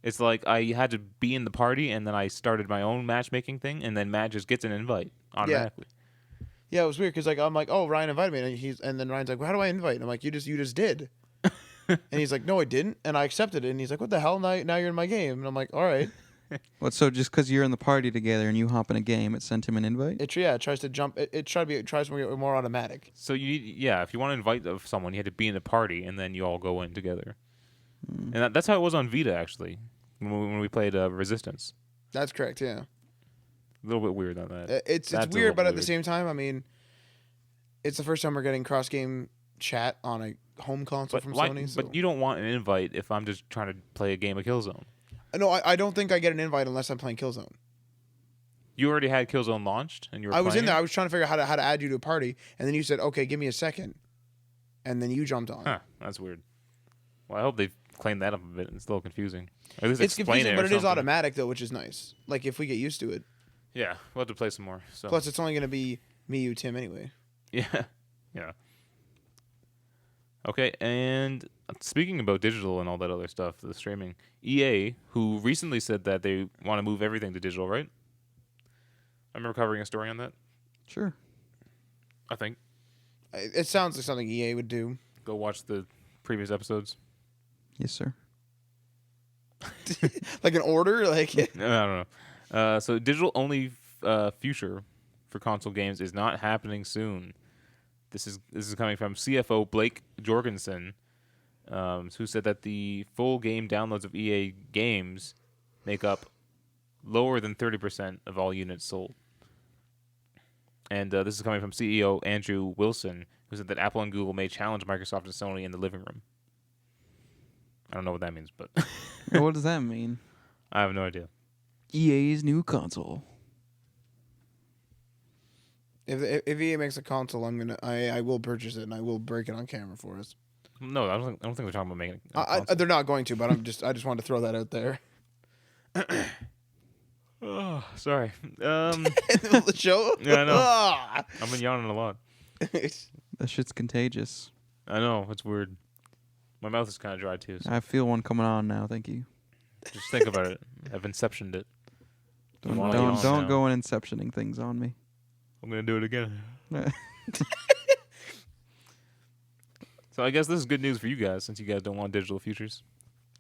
It's like I had to be in the party, and then I started my own matchmaking thing, and then Matt just gets an invite automatically. Yeah, it was weird because like I'm like, oh, Ryan invited me, and then Ryan's like, well, how do I invite? And I'm like, you just did. And he's like, no, I didn't, and I accepted it. And he's like, what the hell? Now you're in my game. And I'm like, all right. What? So just because you're in the party together and you hop in a game, it sent him an invite? It tries to jump. It tries to be more automatic. So you need, if you want to invite someone, you had to be in the party, and then you all go in together. And that's how it was on Vita, actually, when we played Resistance. That's correct. Yeah. A little bit weird on that. It's That's a weird, little but at the weird. same time, I mean, it's the first time we're getting cross game chat on a home console from Sony. So. But you don't want an invite if I'm just trying to play a game of Killzone. No, I don't think I get an invite unless I'm playing Killzone. You already had Killzone launched, and you were I was in playing there. it? I was trying to figure out how to add you to a party, and then you said, "Okay, give me a second," and then you jumped on. Huh, that's weird. Well, I hope they've cleaned that up a bit. It's a little confusing. Or at least It's explain confusing, it but or it is something. automatic though, which is nice. Like if we get used to it. Yeah, we'll have to play some more. So. Plus, it's only going to be me, you, Tim anyway. Yeah, yeah. Okay, and speaking about digital and all that other stuff, the streaming, EA, who recently said that they want to move everything to digital, right? I remember covering a story on that. Sure. I think. It sounds like something EA would do. Go watch the previous episodes. Yes, sir. Like an order, like No, I don't know. So digital only future for console games is not happening soon. This is coming from CFO Blake Jorgensen, who said that the full game downloads of EA games make up lower than 30% of all units sold. And this is coming from CEO Andrew Wilson, who said that Apple and Google may challenge Microsoft and Sony in the living room. I don't know what that means, but What does that mean? I have no idea. EA's new console. if EA makes a console, I will purchase it and I will break it on camera for us. No, I don't think they're talking about making a console. They're not going to, but I just wanted to throw that out there. Oh, sorry. In the middle of the show. Yeah, I know. Ah! I've been yawning a lot. That shit's contagious. I know, it's weird. My mouth is kind of dry too. So I feel one coming on now. Thank you. just think about it. I've inceptioned it. Don't wanna don't, yawn don't now. go in inceptioning things on me. I'm gonna do it again. So I guess this is good news for you guys, since you guys don't want digital futures.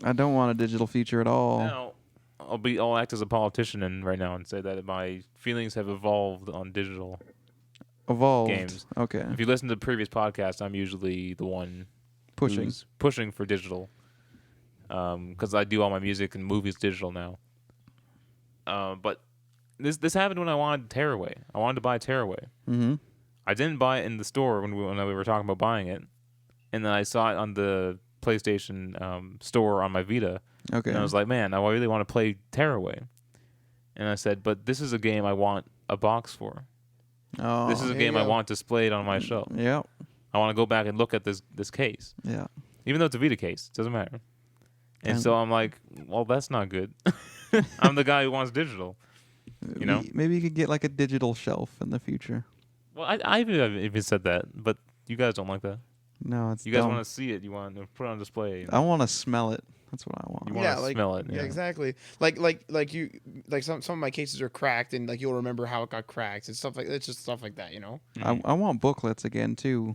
I don't want a digital feature at all. Now, I'll act as a politician right now and say that my feelings have evolved on digital Evolved. games. Okay. If you listen to previous podcasts, I'm usually the one Pushing. who's pushing for digital, because I do all my music and movies digital now. But this happened when I wanted Tearaway. I wanted to buy Tearaway. Mm-hmm. I didn't buy it in the store when we were talking about buying it, and then I saw it on the PlayStation store on my Vita, Okay. and I was like, man, I really want to play Tearaway. And I said, but this is a game I want a box for. Oh. This is a there game you I go. want displayed on my shelf. Yeah. I want to go back and look at this case. Yeah. Even though it's a Vita case, it doesn't matter. And And- so I'm like, well, that's not good. I'm the guy who wants digital. You know? Maybe you could get like a digital shelf in the future. Well, I even said that, but you guys don't like that. No, it's You guys dumb. want to see it. You want to put it on display. You I want to smell it. That's what I want. You want to like, smell it. Yeah, exactly. Like some of my cases are cracked, and like you'll remember how it got cracked and stuff like it's just stuff like that, you know. I want booklets again too.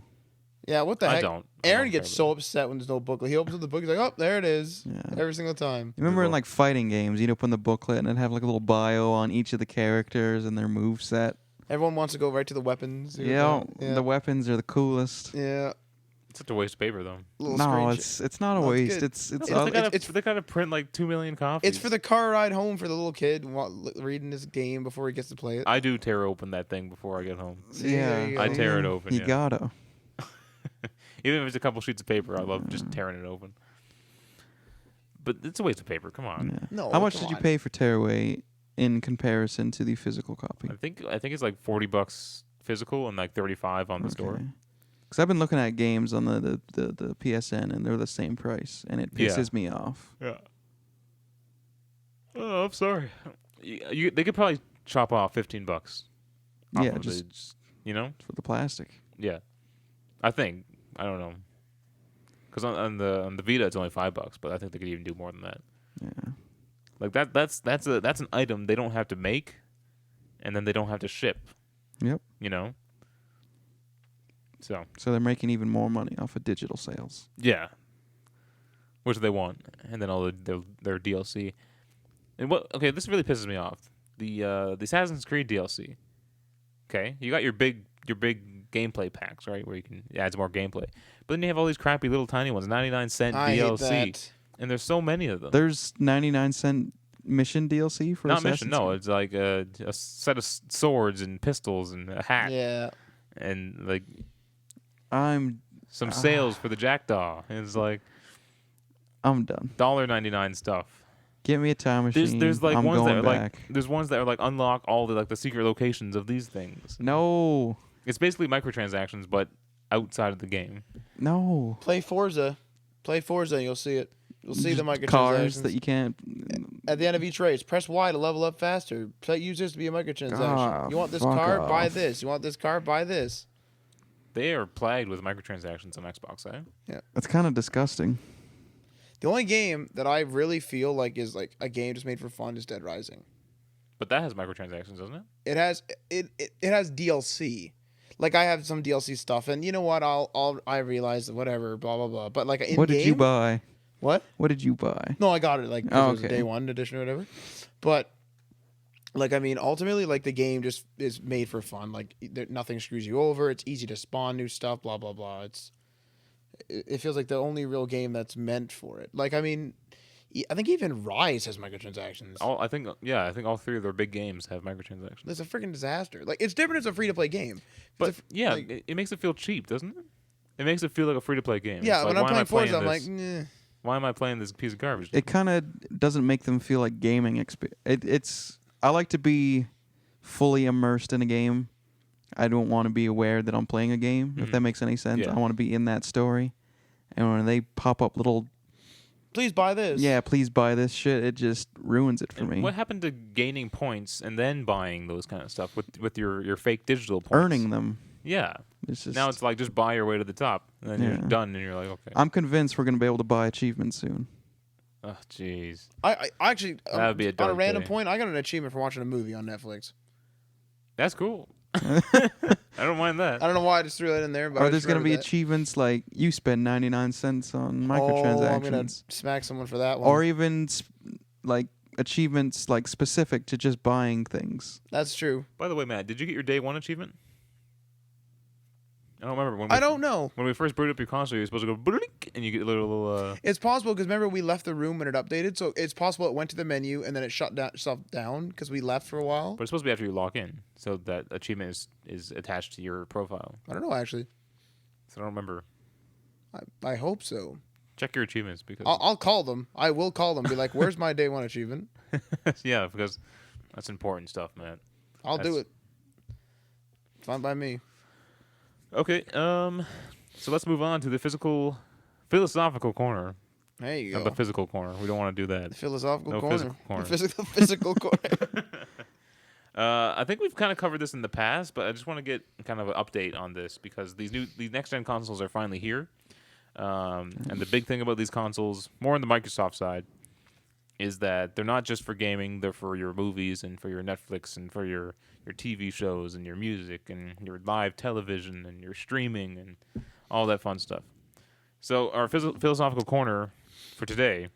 Yeah, what the I heck? don't. Aaron care gets about so upset when there's no booklet. He opens up the book, he's like, "Oh, there it is," Yeah. every single time. You remember in Cool. like fighting games, you'd open the booklet and it'd have like a little bio on each of the characters and their move set. Everyone wants to go right to the weapons. Yeah, the weapons are the coolest. Yeah. It's such a waste of paper, though. Little No, screenshot. it's not a No, it's waste. good. It's No, it's- they gotta print like 2 million copies. It's for the car ride home for the little kid reading his game before he gets to play it. I do tear open that thing before I get home. See, there you I go. tear it open. You Yeah. gotta. Even if it's a couple sheets of paper, I love just tearing it open. But it's a waste of paper. Come on. Yeah. No, How much come did you on. pay for Tearaway in comparison to the physical copy? I think it's like $40 physical and like 35 on the store. Because I've been looking at games on the PSN and they're the same price, and it pisses me off. Yeah. Oh, I'm sorry. They could probably chop off $15. Off Yeah, of just you know. for the plastic. Yeah, I think I don't know. Because on the Vita it's only $5, but I think they could even do more than that. Yeah. Like that's an item they don't have to make, and then they don't have to ship. Yep. You know. So So they're making even more money off of digital sales. yeah, which they want, and then all their DLC. And okay, this really pisses me off. The Assassin's Creed DLC. Okay, you got your big gameplay packs, right, where you can add more gameplay. But then you have all these crappy little tiny ones, 99-cent I DLC, hate that. and there's so many of them. There's 99-cent mission DLC for Not Assassin's mission, no. Creed? It's like a set of swords and pistols and a hat Yeah. and like I'm some sales for the jackdaw. And it's like done. $1.99 stuff. Get me a time machine. There's like I'm ones that going are back. like there's ones that are like unlock all the secret locations of these things. No. It's basically microtransactions, but outside of the game. No. Play Forza. and you'll see it. You'll see the microtransactions. Cars that you can't. At the end of each race, press Y to level up faster. Use this to be a microtransaction. Ah, You want this fuck car? Buy off. this. You want this car? Buy this. They are plagued with microtransactions on Xbox, eh? That's kind of disgusting. The only game that I really feel like is like a game just made for fun is Dead Rising. But that has microtransactions, doesn't it? It has DLC. Like I have some DLC stuff, and you know what? I realize whatever, blah blah blah. But like in What did you game- buy? What? What did you buy? No, I got it like 'cause Oh, it was a okay. day one edition or whatever. But like I mean, ultimately, like the game just is made for fun. Like nothing screws you over. It's easy to spawn new stuff. Blah blah blah. It feels like the only real game that's meant for it. Like I mean, I think even Rise has microtransactions. I think all three of their big games have microtransactions. It's a freaking disaster. Like it's different as a free to play game. But It's yeah, like- it makes it feel cheap, doesn't it? It makes it feel like a free to play game. yeah. It's When like, I'm why am I playing Forza, I'm this? like, nah. Why am I playing this piece of garbage? It kind of doesn't make them feel like gaming experience. I like to be fully immersed in a game. I don't want to be aware that I'm playing a game, if Mhm. that makes any sense. Yeah. I want to be in that story. And when they pop up little, Please buy this. yeah, please buy this shit, it just ruins it for And me. what happened to gaining points and then buying those kind of stuff with your fake digital points? Earning them. Yeah. It's just, Now it's like just buy your way to the top, and then you're Yeah. done, and you're like, okay. I'm convinced we're going to be able to buy achievements soon. Oh, jeez. I actually That would be a on a dark random day. point, I got an achievement for watching a movie on Netflix. That's cool. I don't mind that. I don't know why I just threw that in there, but Or I there's just going to be remembered that. achievements like you spend 99 cents on Oh, I'm gonna microtransactions. smack someone for that one. Or even like achievements like specific to just buying things. That's true. By the way, Matt, did you get your day one achievement? I don't remember. I don't know. When we first booted up your console, you're supposed to go blink, and you get a little. It's possible because remember we left the room when it updated, so it's possible it went to the menu and then it shut itself down because we left for a while. But it's supposed to be after you log in, so that achievement is attached to your profile. I don't know actually. So I don't remember. I hope so. Check your achievements because I'll call them. I will call them. Be like, "Where's my day one achievement?" yeah, because that's important stuff, man. I'll do That's- it. Fine by me. Okay, so let's move on to the philosophical corner. There you Not go. the physical corner. We don't want to do that. The philosophical No corner. physical corner. The physical corner. I think we've kind of covered this in the past, but I just want to get kind of an update on this because these next gen consoles are finally here. And the big thing about these consoles, more on the Microsoft side, is that they're not just for gaming, they're for your movies and for your Netflix and for your TV shows and your music and your live television and your streaming and all that fun stuff. So our philosophical corner for today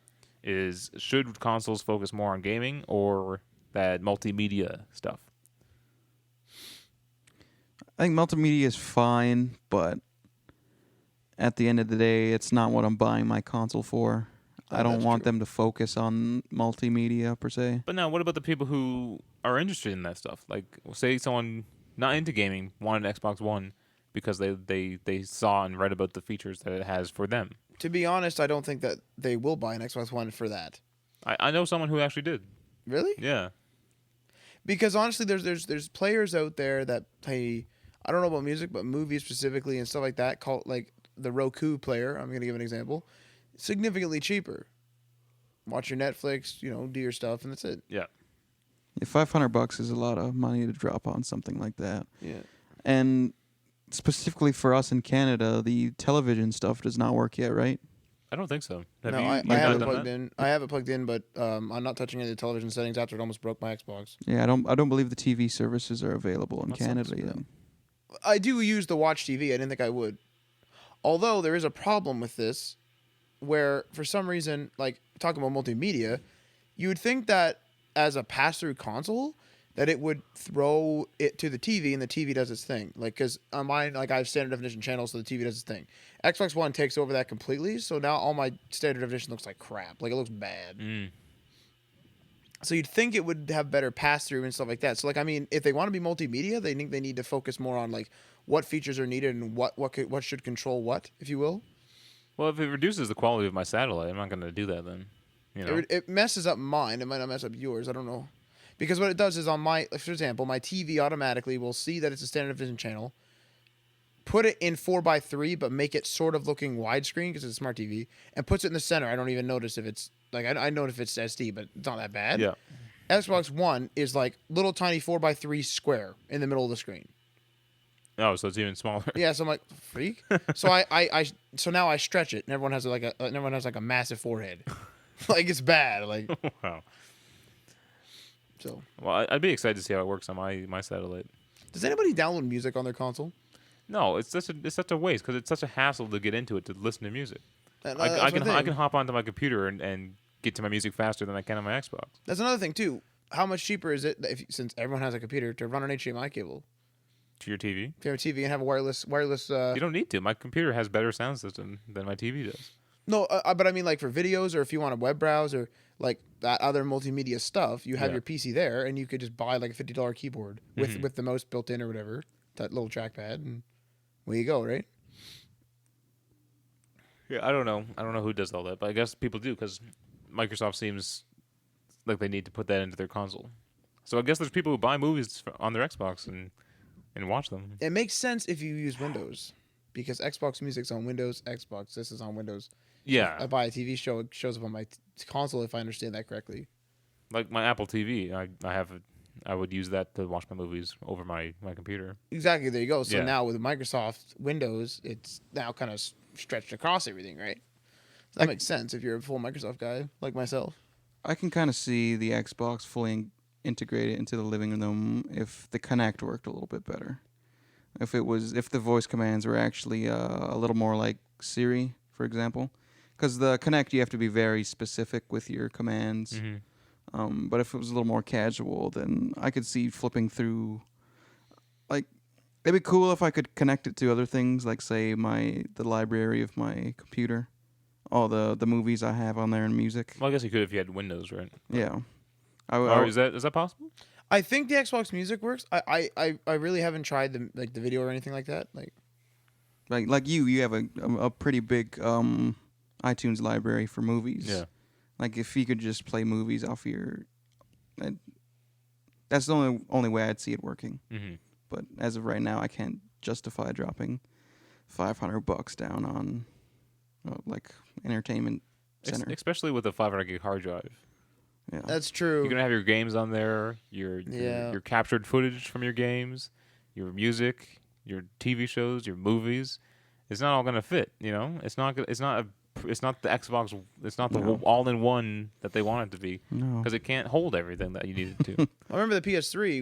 is, should consoles focus more on gaming or that multimedia stuff? I think multimedia is fine, but at the end of the day, it's not what I'm buying my console for. I don't That's want true. them to focus on multimedia per se. But now, what about the people who are interested in that stuff? Like, say someone not into gaming wanted an Xbox One because they saw and read about the features that it has for them. To be honest, I don't think that they will buy an Xbox One for that. I know someone who actually did. Really? Yeah. Because honestly, there's players out there that play. I don't know about music, but movies specifically and stuff like that. Called like the Roku player. I'm gonna give an example. Significantly cheaper. Watch your Netflix, do your stuff, and that's it. Yeah. Yeah, $500 is a lot of money to drop on something like that. Yeah. And specifically for us in Canada, the television stuff does not work yet, right? I don't think so. No, you I not have it done plugged that? in. I have it plugged in, but I'm not touching any of the television settings after it almost broke my Xbox. Yeah, I don't believe the TV services are available in That sucks, Canada yeah. yet. I do use the Watch TV. I didn't think I would. Although there is a problem with this, where for some reason, like talking about multimedia, you would think that as a pass-through console, that it would throw it to the TV and the TV does its thing. Like, because on mine, like I have standard definition channels, so the TV does its thing. Xbox One takes over that completely, so now all my standard definition looks like crap. Like, it looks bad. Mm. So you'd think it would have better pass-through and stuff like that. So, like, I mean, if they want to be multimedia, they think they need to focus more on, like, what features are needed and what should control what, if you will. Well, if it reduces the quality of my satellite, I'm not going to do that then. You know. It messes up mine. It might not mess up yours. I don't know. Because what it does is on my, for example, my TV automatically will see that it's a standard definition channel, put it in 4:3, but make it sort of looking widescreen because it's a smart TV, and puts it in the center. I don't even notice if it's, like, I know if it's SD, but it's not that bad. Yeah. Xbox One is like little tiny 4:3 square in the middle of the screen. Oh, so it's even smaller. Yeah, so I'm like, freak. So so now I stretch it, and everyone has like a massive forehead. Like, it's bad. Like, Wow. so. Well, I'd be excited to see how it works on my satellite. Does anybody download music on their console? No, it's such a waste because it's such a hassle to get into it to listen to music. That's I the can thing. hop onto my computer and get to my music faster than I can on my Xbox. That's another thing too. How much cheaper is it since everyone has a computer to run an HDMI cable? To your TV, If you have a TV and have a wireless. you don't need to. My computer has better sound system than my TV does. No, but I mean, like, for videos, or if you want to web browse, or like that other multimedia stuff, you have Yeah. your PC there, and you could just buy like a $50 keyboard with the mouse built in or whatever, that little trackpad, and away you go, right? Yeah, I don't know. I don't know who does all that, but I guess people do because Microsoft seems like they need to put that into their console. So I guess there's people who buy movies on their Xbox and watch them. It makes sense if you use Windows, because Xbox Music's on Windows, Xbox this is on Windows. Yeah, I buy a TV show, it shows up on my console if I understand that correctly. like my Apple TV, I would use that to watch my movies over my computer. Exactly, there you go. So Yeah. now with Microsoft Windows, it's now kind of stretched across everything, right? So that makes sense if you're a full Microsoft guy like myself. I can kind of see the Xbox fully integrated into the living room if the Kinect worked a little bit better. If the voice commands were actually a little more like Siri, for example, because the Kinect you have to be very specific with your commands. Mm-hmm. But if it was a little more casual, then I could see flipping through. Like, it'd be cool if I could connect it to other things, like say the library of my computer, all the movies I have on there and music. Well, I guess you could if you had Windows, right? Yeah. Or is that possible? I think the Xbox Music works. I really haven't tried the video or anything like that. Like you have a pretty big iTunes library for movies. Yeah. Like if you could just play movies off your, that's the only way I'd see it working. Mm-hmm. But as of right now, I can't justify dropping $500 down on like entertainment center. Especially with a 500 gig hard drive. Yeah. That's true. You're gonna have your games on there, Yeah. your captured footage from your games, your music, your TV shows, your movies. It's not all gonna fit, you know. It's not the Xbox. It's not the No. all-in-one that they want it to be No. because it can't hold everything that you need it to. I remember the PS3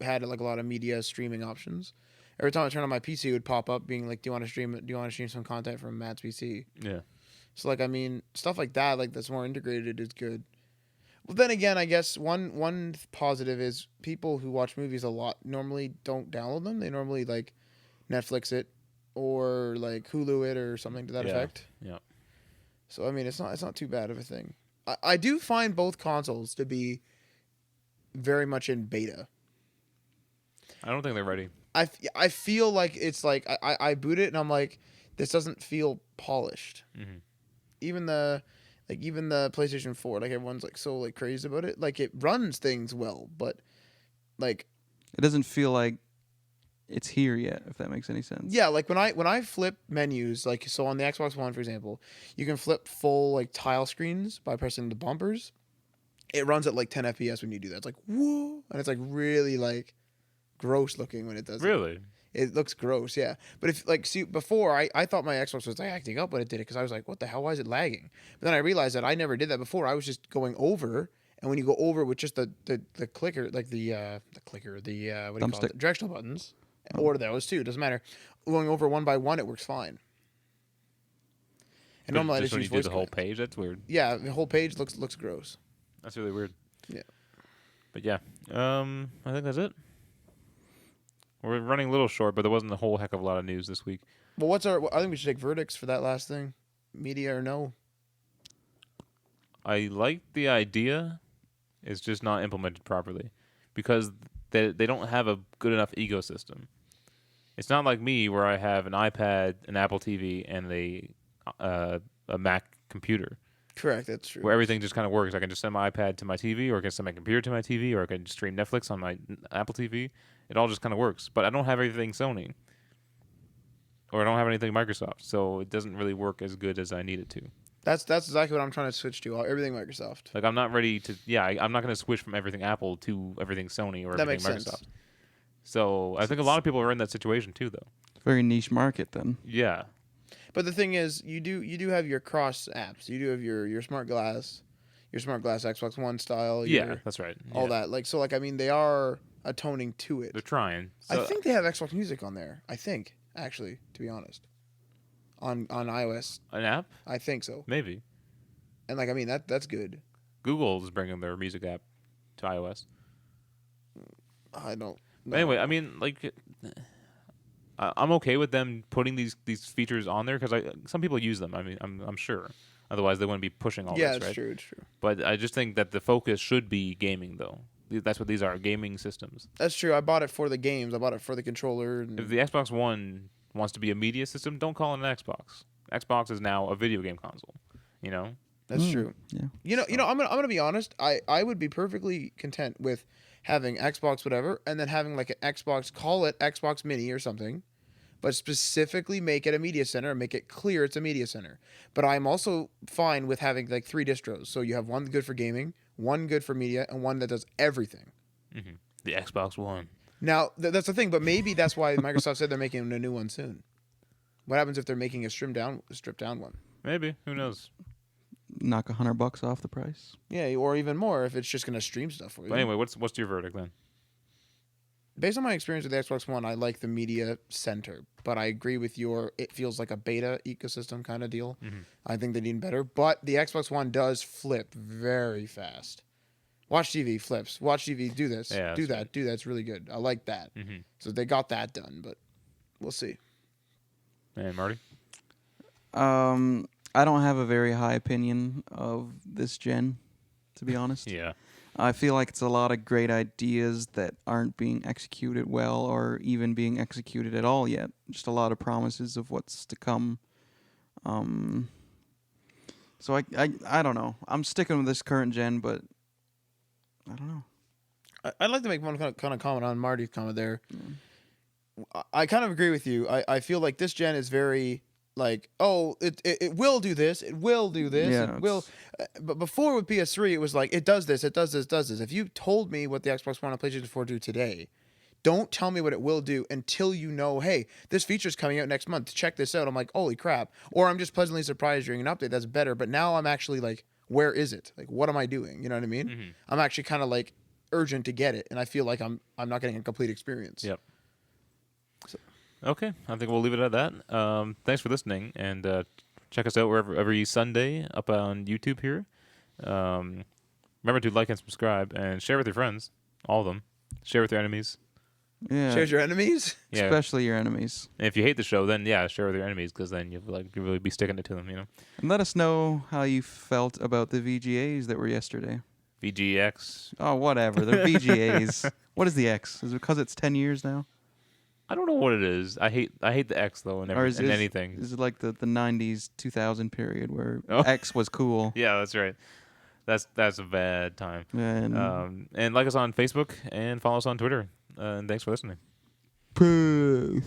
had like a lot of media streaming options. Every time I turned on my PC, it would pop up being like, "Do you want to stream it? Do you want to stream some content from Matt's PC?" Yeah. So like, I mean, stuff like that, like that's more integrated, is good. Well, then again, I guess one positive is people who watch movies a lot normally don't download them. They normally like Netflix it or like Hulu it or something to that effect. Yeah. So I mean, it's not too bad of a thing. I do find both consoles to be very much in beta. I don't think they're ready. I feel like it's like I boot it and I'm like, this doesn't feel polished. Mm-hmm. Even the PlayStation 4, like everyone's like so like crazy about it. Like it runs things well, but like It doesn't feel like it's here yet, if that makes any sense. yeah, like when I flip menus, like so on the Xbox One, for example, you can flip full like tile screens by pressing the bumpers. It runs at like 10 FPS when you do that. It's like whoa, and it's like really like gross looking when it does. Really? It looks gross, yeah. But if like see before, I thought my Xbox was like acting up when it did it because I was like, what the hell? Why is it lagging? But then I realized that I never did that before. I was just going over, and when you go over with just the clicker, like the clicker, the what do you call it? Directional buttons, or those too, doesn't matter. Going over one by one, it works fine. And normally I just just when use you do voice the whole command. page, that's weird. Yeah, the whole page looks gross. That's really weird. Yeah. But yeah, I think that's it. We're running a little short, but there wasn't a whole heck of a lot of news this week. Well, I think we should take verdicts for that last thing. Media or no? I like the idea. It's just not implemented properly because they don't have a good enough ecosystem. It's not like me where I have an iPad, an Apple TV, and a Mac computer. Correct, that's true. Where everything just kind of works. I can just send my iPad to my TV, or I can send my computer to my TV, or I can stream Netflix on my Apple TV. It all just kind of works. But I don't have everything Sony, or I don't have anything Microsoft, so it doesn't really work as good as I need it to. That's exactly what I'm trying to switch to. Everything Microsoft. Like I'm not ready to. Yeah, I'm not going to switch from everything Apple to everything Sony or That everything makes Microsoft. sense. So I think a lot of people are in that situation too, though. Very niche market then. Yeah. But the thing is, you do have your cross apps. You do have your smart glass, Xbox One style. Yeah, that's right. All Yeah. that. Like so, like I mean, they are atoning to it. They're trying. I So, think they have Xbox Music on there. I think actually, to be honest, on iOS, an app, I think so. maybe. And like I mean, that's good. Google is bringing their music app to iOS. I don't. But anyway, I mean, like, I'm okay with them putting these features on there because some people use them. I mean, I'm sure. Otherwise, they wouldn't be pushing all Yeah, this, it's right? true. It's true. But I just think that the focus should be gaming, though. That's what these are, gaming systems. That's true. I bought it for the games. I bought it for the controller. If the Xbox One wants to be a media system, don't call it an Xbox. Xbox is now a video game console. You know? That's true. Yeah. You know. I'm gonna be honest. I would be perfectly content with having Xbox whatever, and then having like an Xbox. Call it Xbox Mini or something, but specifically make it a media center and make it clear it's a media center. But I'm also fine with having like 3 distros. So you have one good for gaming, one good for media, and one that does everything. Mm-hmm. The Xbox One. Now that's the thing. But maybe that's why Microsoft said they're making a new one soon. What happens if they're making a stripped down one? Maybe. Who knows? Knock $100 off the price. Yeah, or even more if it's just gonna stream stuff for you. But anyway, what's your verdict then? Based on my experience with the Xbox One, I like the media center, but I agree with it feels like a beta ecosystem kind of deal. Mm-hmm. I think they need better, but the Xbox One does flip very fast. Watch TV flips. Watch TV do this. Yeah, do that's that. right. Do that. It's really good. I like that. Mm-hmm. So they got that done, but we'll see. And Marty? I don't have a very high opinion of this gen, to be honest. Yeah. I feel like it's a lot of great ideas that aren't being executed well or even being executed at all yet. Just a lot of promises of what's to come. So I don't know. I'm sticking with this current gen, but I don't know. I'd like to make one kind of comment on Marty's comment there. I kind of agree with you. I feel like this gen is very like, oh, it will do this, it will do this, Yeah, it will. But before with PS3, it was like, it does this, it does this, does this. If you told me what the Xbox One and PlayStation 4 do today, don't tell me what it will do until you know, hey, this feature's coming out next month. Check this out. I'm like, holy crap. Or I'm just pleasantly surprised during an update. That's better. But now I'm actually like, where is it? Like, what am I doing? You know what I mean? Mm-hmm. I'm actually kind of like urgent to get it. And I feel like I'm not getting a complete experience. Yep. Okay, I think we'll leave it at that. Thanks for listening, and check us out every Sunday up on YouTube here. Remember to like and subscribe, and share with your friends, all of them. Share with your enemies. Yeah. Share with your enemies. Yeah. Especially your enemies. And if you hate the show, then yeah, share with your enemies because then you'll really be sticking it to them. And let us know how you felt about the VGAs that were yesterday. VGX. Oh, whatever. They're VGAs. What is the X? Is it because it's 10 years now? I don't know what it is. I hate the X though in anything. Is it like the 90s, 2000 period where Oh. X was cool? Yeah, that's right. That's a bad time. And And like us on Facebook and follow us on Twitter. And thanks for listening. Peace.